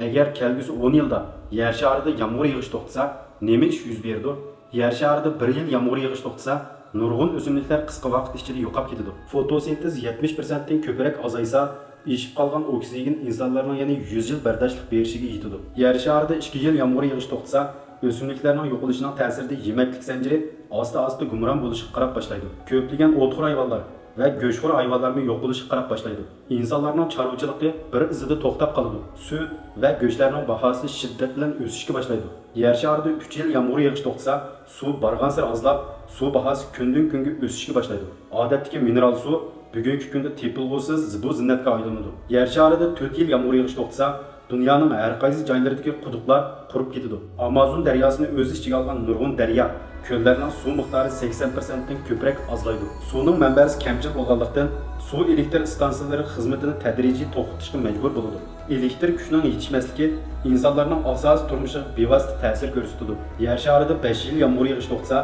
Agar kelgusi 10 yilda yer sharida yomg'ir yog'ish to'xtasa, nima ish yuz berdi? Yer sharida 1 yil yomg'ir yog'ish to'xtasa, nurg'un o'simliklar qisqa vaqt ichida yo'qolib ketadi. Fotosintez 70% dan ko'proq azaysa, ishib qolgan oksigen insonlarning yana 100 yil bardoshlik berishiga yetadi. Yer sharida 2 yil yomg'ir yog'ish to'xtasa, o'simliklarning yo'qilishining ta'sirida yemaklik zanjiri asta-asta gumron bo'lishga qarab boshlaydi. Ko'plagan o'txo'r hayvonlar ve göçxo'r hayvonlarning yo'q bo'lishi qarab boshlaydi. İnsanlarning chorvachilig'i bir izida to'xtab qoladi. Sut va go'shtlarning bahosi shiddat bilan o'sishga boshlaydi. Yer sharida 3 yil yomg'ir yog'ish to'xtasa, suv bargan sari ozlab, suv bahosi kundan-kunga o'sishga boshlaydi. Odatdagi mineral suv bugungi kunda tepilg'usiz zibu zinnatga aylanadi. Yer sharida 4 yil yomg'ir yog'ish to'xtasa, dunyoning har qaysi joylaridagi quduqlar qurib ketadi. Amazon daryosini o'z ichiga olgan nurg'un daryo ko'llarning suv miqdori 80% dan ko'proq azlaydi. Suvning manbasi kamchil bo'lganlikdan suv elektr stansiyalari xizmatini tadrijiy to'xtatishga majbur bo'ladi. Elektr kuchining yetishmasligi insonlarning asosiy turmushiga bevosita ta'sir ko'rsatadi. Yer sharida 5 yil yomg'ir yog'ish to'xtasa,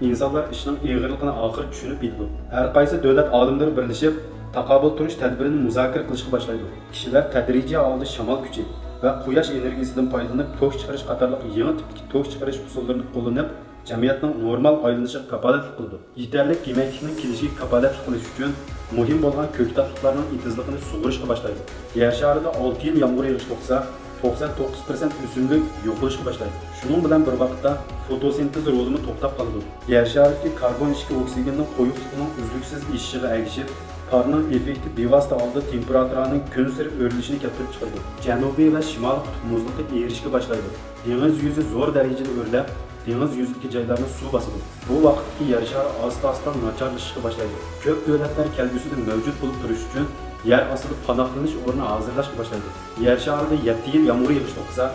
insonlar ishning og'irligini oxir tushunib yetadi. Har qaysi davlat olimlari birlashib taqobil turish tadbirini muzokara qilishga boshlaydi. Kishilar tadrijiy holda shamol kuchi va quyosh energiyasidan foydalanib to'k chiqarish qatorliq yangi tipdagi to'k chiqarish usullarini qo'llanib, jamiyatning normal aylanishiga kapolatlik qildi. Yetarli yemaklikning kelishiga kapolatlik qilish uchun muhim bo'lgan ko'ktatliklarning itizligini sug'urishga boshlaydi. Yer sharida 6 yil yomg'ir yog'ish to'xtasa, 99% o'simlik yo'qolishga boshlaydi. Shuning bilan bir vaqtda fotosintez rolini to'xtab qoladi. Yer sharidagi karbon ishki oksigenning qo'yuqligining uzluksiz eshishiga ergishib, qarning effekti bevosita holda temperaturasining kun sari o'rilishini keltirib chiqardi. Janubiy va shimoliy qutb muzliqqa erishishga boshlaydi. Dengiz yuzi zo'r darajada o'rlab, dengiz yuzidagi joylarni suv bosadi. Bu vaqtdagi yer shari asta-asta nacharlashishga boshlaydi. Ko'p davlatlar kelgusida mavjud bo'lib turish uchun yer ostida panohlanish o'rni hozirlashga boshlaydi. Yer sharida 7 yil yomg'ir yog'ish to'xtasa,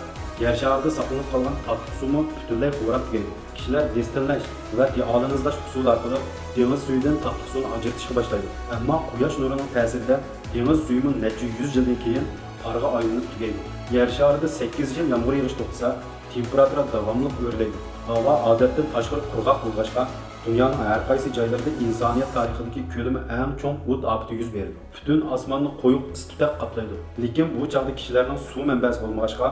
yer sharida saqlanib qolgan tatlı suvni butunlay qurab tugaydi. Kishilar destillash va deolinizlash usuli orqali dengiz suyidan tatlı suvni ajratishga boshlaydi. Ammo quyosh nurining ta'sirida dengiz suyi necha 100 yildan keyin qorga aylanib tugaydi. Yer sharida 8 yil yomg'ir yog'ish to'xtasa, temperatura davomli o'rlaydi. Havo odatdan tashqari qurg'oq bo'lg'achqa, dunyoning har qaysi joylarida insoniyat tarixidagi ko'lami eng chong o't ofati yuz berdi. Butun osmonni qo'yib issiqda qaplaydi. Lekin bu chaqda kishilarning suv manbasi bo'lmag'achqa,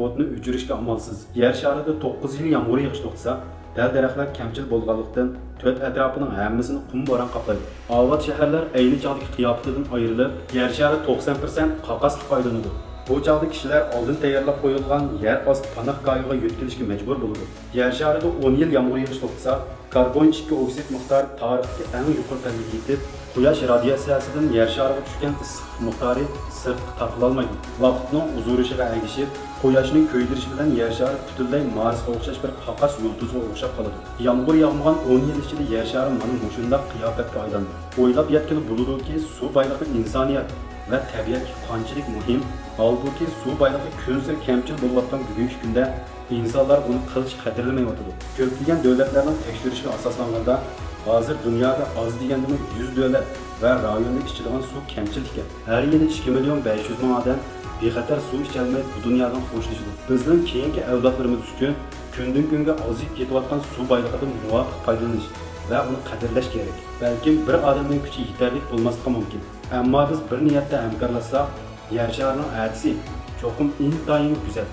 o'tni o'chirishga amalsiz. Yer sharida 9 yil yomg'ir yog'ish to'xtasa, dal-daraxtlar kamchil bo'lganlikdan to'rt atrofining hammasini qum bo'ron qaplaydi. Obod shaharlar ayni chaqdagi qiyofatidan ayrilib, yer shari 90% qaqasliq aylanadi. Bu chaqda kishilar oldin tayyorlab qo'yilgan yer osti panohgohiga yetkazishga majbur bo'ladi. Yer sharida 10 yil yomg'ir yog'ish to'xtasa, karbon ishki oksid miqdori tarixdagi eng yuqori darajasiga yetib, quyosh radiatsiyasidan yer shariga tushgan issiq miqdori sirtqa taqilolmaydi. Vaqtning uzurishiga ergishib, quyoshning ko'ydirishi bilan yer shari butunlay Marsga o'xshash bir qaqas yulduzga o'xshab qoladi. Yomg'ir yog'magan 10 yil ichida yer shari mana shunday qiyofatga aylandi. O'ylab yetgan bo'ludiki, suv boyligi insoniyat va tabiatga qanchalik muhim. Halbuki suv boyligi kun sari kamchil bo'layotgan bugungi kunda insonlar uni qilch qadrlamayotdi. Ko'plagan davlatlarning tekshirishiga asoslanganda hozir dunyoda oz deganda 100 davlat va rayonda ichadigan suv kamchil ekan. Har yili 2 million 500 ming odam bexatar suv icholmay bu dunyodan xo'shlashadi. Bizning keyingi avlodlarimiz uchun kundan kunga ozib ketayotgan suv boyligidan muvofiq foydalanish va uni qadrlash kerak. Balkim bir odamning kuchi yetarli bo'lmasligi mumkin. Ammo biz bir niyatda hamkorlashsak, yer sharining atisi cho'qim intayin go'zal.